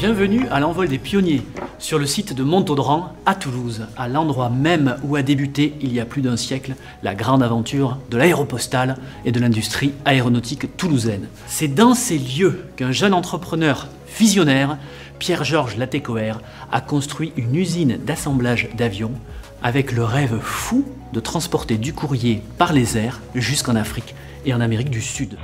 Bienvenue à l'envol des pionniers, sur le site de Montaudran, à Toulouse, à l'endroit même où a débuté, il y a plus d'un siècle, la grande aventure de l'aéropostale et de l'industrie aéronautique toulousaine. C'est dans ces lieux qu'un jeune entrepreneur visionnaire, Pierre-Georges Latécoère, a construit une usine d'assemblage d'avions avec le rêve fou de transporter du courrier par les airs jusqu'en Afrique et en Amérique du Sud.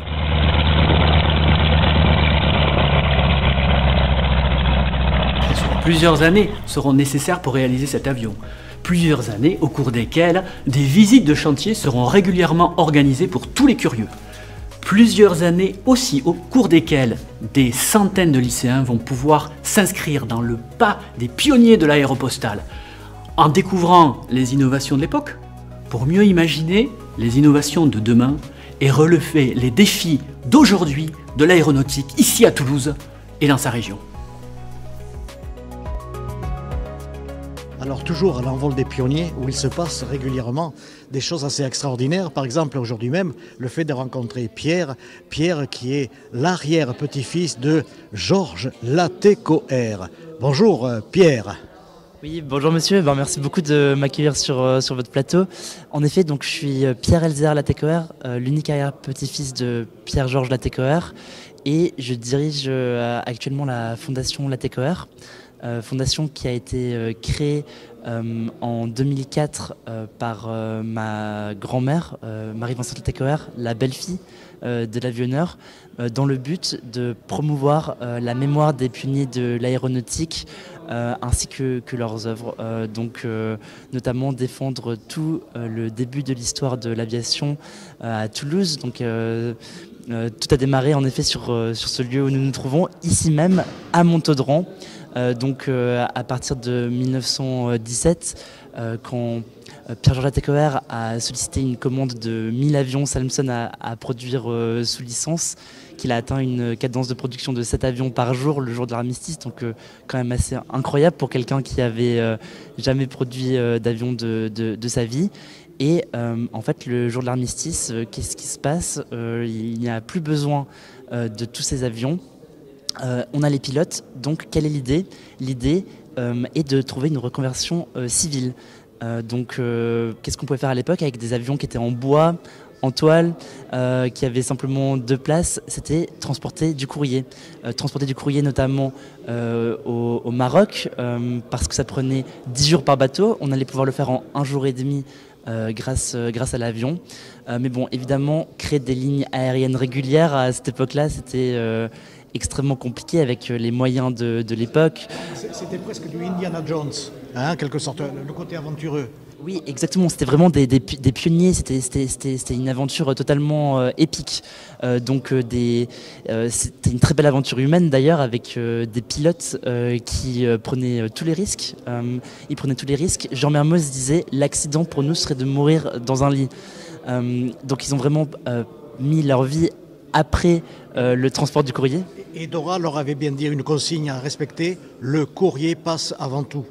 Plusieurs années seront nécessaires pour réaliser cet avion. Plusieurs années au cours desquelles des visites de chantier seront régulièrement organisées pour tous les curieux. Plusieurs années aussi au cours desquelles des centaines de lycéens vont pouvoir s'inscrire dans le pas des pionniers de l'aéropostale, en découvrant les innovations de l'époque, pour mieux imaginer les innovations de demain et relever les défis d'aujourd'hui de l'aéronautique ici à Toulouse et dans sa région. Alors toujours à l'envol des pionniers où il se passe régulièrement des choses assez extraordinaires. Par exemple aujourd'hui même le fait de rencontrer Pierre qui est l'arrière-petit-fils de Georges Latécoère. Bonjour Pierre. Oui, bonjour monsieur, merci beaucoup de m'accueillir sur votre plateau. En effet, donc, je suis Pierre Elzéar Latécoère, l'unique arrière-petit-fils de Pierre-Georges Latécoère et je dirige actuellement la fondation Latécoère. Fondation qui a été créée en 2004 par ma grand-mère, Marie-Vincente Latécoère, la belle-fille de l'avionneur, dans le but de promouvoir la mémoire des pionniers de l'aéronautique ainsi que leurs œuvres. Notamment défendre tout le début de l'histoire de l'aviation à Toulouse. Donc, tout a démarré en effet sur ce lieu où nous nous trouvons, ici même à Montaudran. À partir de 1917, quand Pierre-Georges Latécoère a sollicité une commande de 1000 avions Salmson à produire sous licence, qu'il a atteint une cadence de production de 7 avions par jour le jour de l'armistice, donc quand même assez incroyable pour quelqu'un qui avait jamais produit d'avion de sa vie. Et en fait, le jour de l'armistice, qu'est-ce qui se passe? Il n'y a plus besoin de tous ces avions. On a les pilotes, donc quelle est l'idée? L'idée est de trouver une reconversion civile. Qu'est-ce qu'on pouvait faire à l'époque avec des avions qui étaient en bois, en toile, qui avaient simplement 2 places? C'était transporter du courrier. Transporter du courrier notamment au Maroc, parce que ça prenait 10 jours par bateau. On allait pouvoir le faire en 1 jour et demi grâce à l'avion. Mais bon, évidemment, créer des lignes aériennes régulières à cette époque-là, c'était extrêmement compliqué avec les moyens de l'époque. C'était presque du Indiana Jones, en quelque sorte, le côté aventureux. Oui, exactement, c'était vraiment des pionniers, c'était une aventure totalement épique. C'était une très belle aventure humaine d'ailleurs, avec des pilotes qui prenaient tous les risques. Ils prenaient tous les risques. Jean Mermoz disait « l'accident pour nous serait de mourir dans un lit ». Donc ils ont vraiment mis leur vie après le transport du courrier. Et Dora leur avait bien dit une consigne à respecter, le courrier passe avant tout.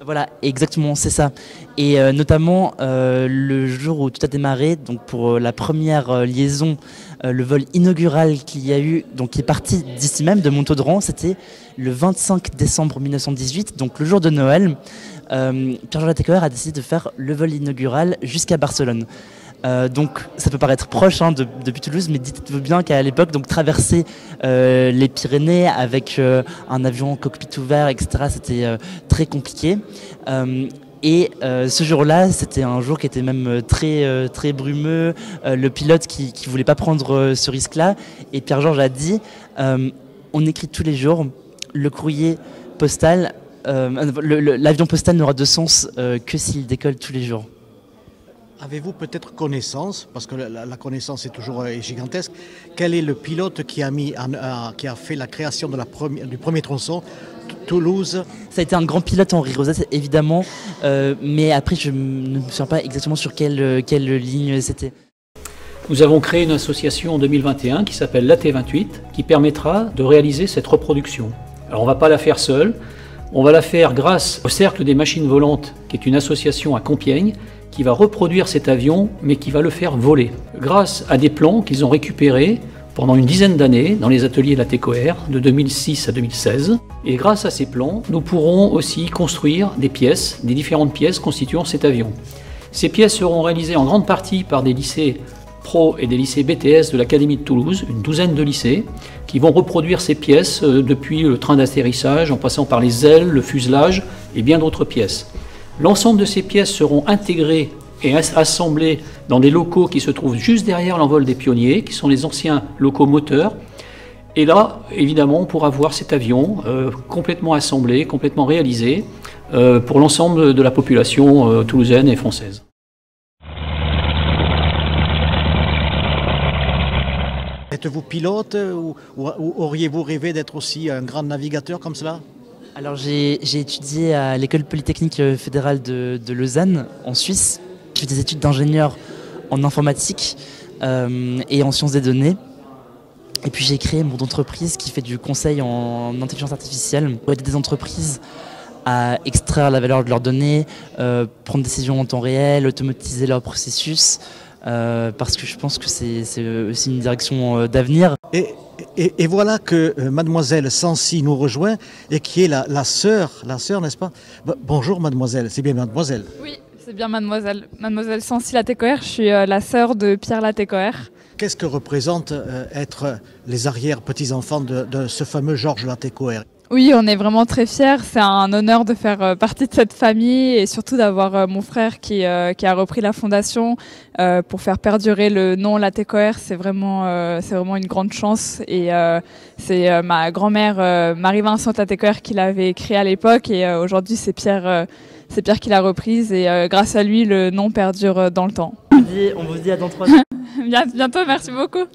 Voilà, exactement, c'est ça. Et notamment le jour où tout a démarré, donc pour la première liaison, le vol inaugural qu'il y a eu, donc qui est parti d'ici même, de Montaudran, c'était le 25 décembre 1918, donc le jour de Noël. Pierre-Georges Latécoère a décidé de faire le vol inaugural jusqu'à Barcelone. Donc ça peut paraître proche depuis Toulouse, mais dites-vous bien qu'à l'époque, donc traverser les Pyrénées avec un avion cockpit ouvert, etc., c'était très compliqué. Ce jour-là, c'était un jour qui était même très brumeux. Le pilote qui voulait pas prendre ce risque-là, et Pierre-Georges a dit on écrit tous les jours, le courrier postal, l'avion postal n'aura de sens que s'il décolle tous les jours. Avez-vous peut-être connaissance, parce que la connaissance est toujours gigantesque, quel est le pilote qui a fait la création du premier tronçon, Toulouse? Ça a été un grand pilote, Henri Rosette, évidemment, mais après je ne me souviens pas exactement sur quelle ligne c'était. Nous avons créé une association en 2021 qui s'appelle l'AT28, qui permettra de réaliser cette reproduction. Alors on ne va pas la faire seule, on va la faire grâce au Cercle des Machines Volantes, qui est une association à Compiègne, qui va reproduire cet avion, mais qui va le faire voler. Grâce à des plans qu'ils ont récupérés pendant une dizaine d'années dans les ateliers Latécoère de 2006 à 2016. Et grâce à ces plans, nous pourrons aussi construire des pièces, des différentes pièces constituant cet avion. Ces pièces seront réalisées en grande partie par des lycées pro et des lycées BTS de l'Académie de Toulouse, une douzaine de lycées, qui vont reproduire ces pièces depuis le train d'atterrissage, en passant par les ailes, le fuselage et bien d'autres pièces. L'ensemble de ces pièces seront intégrées et assemblées dans des locaux qui se trouvent juste derrière l'envol des pionniers, qui sont les anciens locaux moteurs. Et là, évidemment, on pourra voir cet avion complètement assemblé, complètement réalisé pour l'ensemble de la population toulousaine et française. Êtes-vous pilote ou auriez-vous rêvé d'être aussi un grand navigateur comme cela? Alors j'ai étudié à l'école polytechnique fédérale de Lausanne, en Suisse. J'ai fait des études d'ingénieur en informatique et en sciences des données. Et puis j'ai créé mon entreprise qui fait du conseil en intelligence artificielle pour aider des entreprises à extraire la valeur de leurs données, prendre des décisions en temps réel, automatiser leurs processus, parce que je pense que c'est aussi une direction d'avenir. Et voilà que mademoiselle Sancy nous rejoint et qui est la sœur, n'est-ce pas? Bonjour mademoiselle, c'est bien mademoiselle? Oui, c'est bien mademoiselle. Mademoiselle Sancy Latécoère, je suis la sœur de Pierre Latécoère. Qu'est-ce que représente être les arrière-petits-enfants de ce fameux Georges Latécoère? Oui, on est vraiment très fiers. C'est un honneur de faire partie de cette famille et surtout d'avoir mon frère qui a repris la fondation pour faire perdurer le nom Latécoère. C'est vraiment une grande chance. Et c'est ma grand-mère Marie-Vincente Latécoère qui l'avait créé à l'époque et aujourd'hui c'est Pierre qui l'a reprise et grâce à lui le nom perdure dans le temps. On vous dit à dans 3 ans. Bientôt, merci beaucoup.